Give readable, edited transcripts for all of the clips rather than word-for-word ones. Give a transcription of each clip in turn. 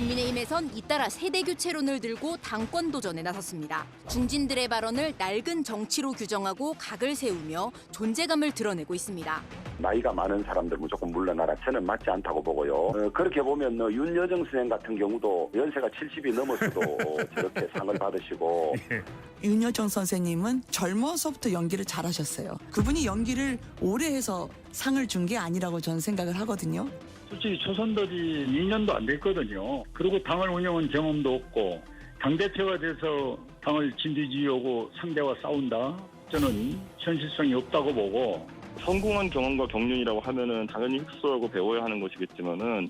국민의힘에선 잇따라 세대교체론을 들고 당권 도전에 나섰습니다. 중진들의 발언을 낡은 정치로 규정하고 각을 세우며 존재감을 드러내고 있습니다. 나이가 많은 사람들 무조건 물러나라. 저는 맞지 않다고 보고요. 그렇게 보면 윤여정 선생 같은 경우도 연세가 70이 넘었어도 저렇게 상을 받으시고. 윤여정 선생님은 젊어서부터 연기를 잘하셨어요. 그분이 연기를 오래 해서 상을 준 게 아니라고 저는 생각을 하거든요. 솔직히 초선들이 2년도 안 됐거든요. 그리고 당을 운영한 경험도 없고 당대표가 돼서 당을 진두지휘하고 상대와 싸운다? 저는 현실성이 없다고 보고. 성공한 경험과 경륜이라고 하면은 당연히 흡수하고 배워야 하는 것이겠지만은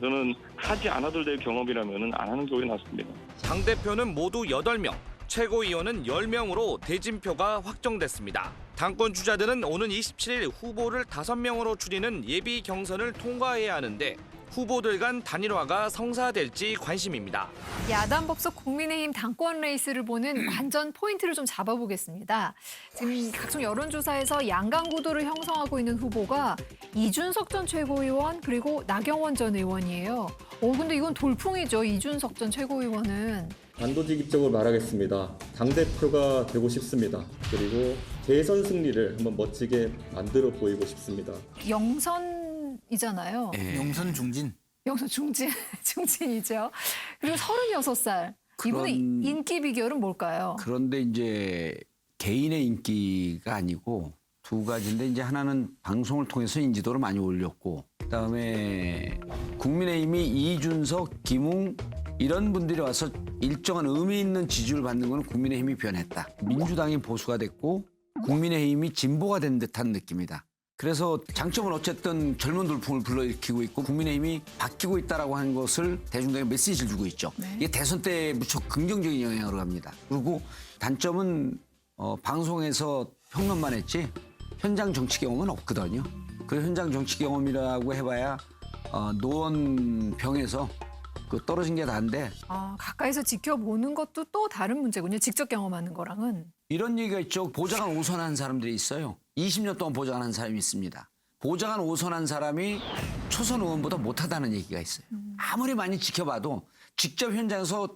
저는 하지 않아도 될 경험이라면은 안 하는 게 오히려 낫습니다. 당대표는 모두 8명, 최고위원은 10명으로 대진표가 확정됐습니다. 당권 주자들은 오는 27일 후보를 5명으로 추리는 예비 경선을 통과해야 하는데 후보들 간 단일화가 성사될지 관심입니다. 야당 법석 국민의힘 당권 레이스를 보는 관전 포인트를 좀 잡아보겠습니다. 지금 각종 여론조사에서 양강 구도를 형성하고 있는 후보가 이준석 전 최고위원 그리고 나경원 전 의원이에요. 근데 이건 돌풍이죠. 이준석 전 최고위원은. 단도직입적으로 말하겠습니다. 당대표가 되고 싶습니다. 그리고 대선 승리를 한번 멋지게 만들어 보이고 싶습니다. 영선이잖아요. 영선 중진. 영선 중진이죠. 그리고 36살. 이분의 인기 비결은 뭘까요? 그런데 이제 개인의 인기가 아니고 두 가지인데 이제 하나는 방송을 통해서 인지도를 많이 올렸고 그다음에 국민의힘이 이준석, 김웅 이런 분들이 와서 일정한 의미 있는 지지를 받는 건 국민의힘이 변했다. 민주당이 보수가 됐고 국민의힘이 진보가 된 듯한 느낌이다. 그래서 장점은 어쨌든 젊은 돌풍을 불러일으키고 있고 국민의힘이 바뀌고 있다라고 하는 것을 대중들에게 메시지를 주고 있죠. 이게 대선 때 무척 긍정적인 영향으로 갑니다. 그리고 단점은 방송에서 평론만 했지 현장 정치 경험은 없거든요. 그 현장 정치 경험이라고 해봐야 노원병에서 떨어진 게 다인데. 가까이서 지켜보는 것도 또 다른 문제군요. 직접 경험하는 거랑은. 이런 얘기가 있죠. 보좌관 5선 한 사람들이 있어요. 20년 동안 보좌관 한 사람이 있습니다. 보좌관 5선 한 사람이 초선 의원보다 못하다는 얘기가 있어요. 아무리 많이 지켜봐도 직접 현장에서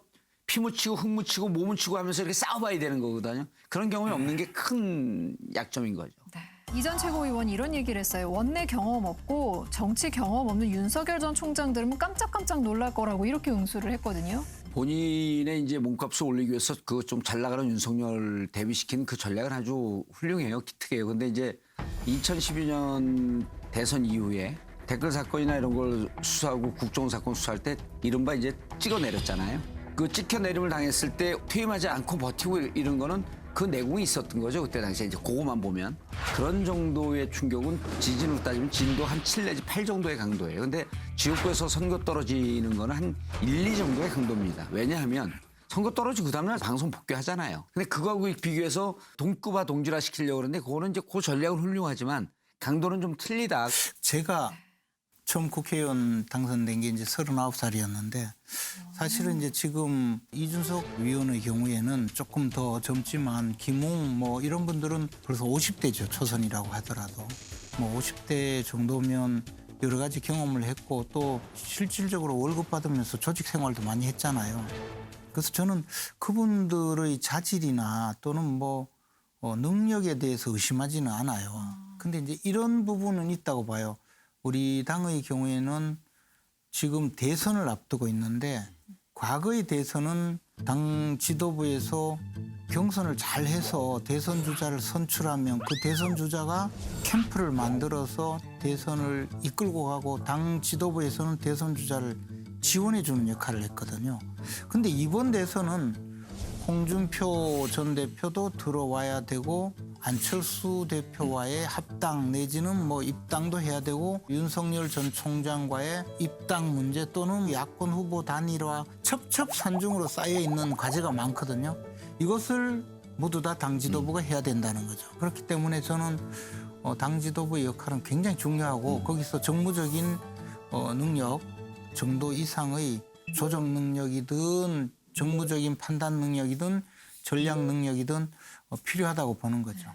피 묻히고 흙 묻히고 모 묻히고 하면서 이렇게 싸워봐야 되는 거거든요. 그런 경험이 없는 게 큰 약점인 거죠. 네. 이 전 최고위원이 이런 얘기를 했어요. 원내 경험 없고 정치 경험 없는 윤석열 전 총장 들으면 깜짝깜짝 놀랄 거라고 이렇게 응수를 했거든요. 본인의 이제 몸값을 올리기 위해서 그 좀 잘 나가는 윤석열 대비시킨 그 전략은 아주 훌륭해요. 기특해요. 근데 이제 2012년 대선 이후에 댓글 사건이나 이런 걸 수사하고 국정사건 수사할 때 이른바 이제 찍어내렸잖아요. 그 찍혀내림을 당했을 때 퇴임하지 않고 버티고 이런 거는 그 내공이 있었던 거죠. 그때 당시에 이제 그거만 보면. 그런 정도의 충격은 지진으로 따지면 진도 한 7 내지 8 정도의 강도예요. 근데 지역구에서 선거 떨어지는 거는 한 1, 2 정도의 강도입니다. 왜냐하면 선거 떨어지고 그 다음날 방송 복귀하잖아요. 근데 그거하고 비교해서 동급화 동질화 시키려고 그러는데 그거는 이제 그 전략은 훌륭하지만 강도는 좀 틀리다. 제가 처음 국회의원 당선된 게 이제 39살이었는데 사실은 이제 지금 이준석 위원의 경우에는 조금 더 젊지만 김웅 뭐 이런 분들은 벌써 50대죠. 초선이라고 하더라도. 뭐 50대 정도면 여러 가지 경험을 했고 또 실질적으로 월급 받으면서 조직 생활도 많이 했잖아요. 그래서 저는 그분들의 자질이나 또는 뭐 능력에 대해서 의심하지는 않아요. 근데 이제 이런 부분은 있다고 봐요. 우리 당의 경우에는 지금 대선을 앞두고 있는데 과거의 대선은 당 지도부에서 경선을 잘 해서 대선 주자를 선출하면 그 대선 주자가 캠프를 만들어서 대선을 이끌고 가고 당 지도부에서는 대선 주자를 지원해 주는 역할을 했거든요. 근데 이번 대선은 홍준표 전 대표도 들어와야 되고 안철수 대표와의 합당 내지는 뭐 입당도 해야 되고 윤석열 전 총장과의 입당 문제 또는 야권 후보 단일화 첩첩산중으로 쌓여 있는 과제가 많거든요. 이것을 모두 다 당 지도부가 해야 된다는 거죠. 그렇기 때문에 저는 당 지도부의 역할은 굉장히 중요하고 거기서 정무적인 능력 정도 이상의 조정 능력이든 정무적인 판단 능력이든 전략 능력이든 필요하다고 보는 거죠.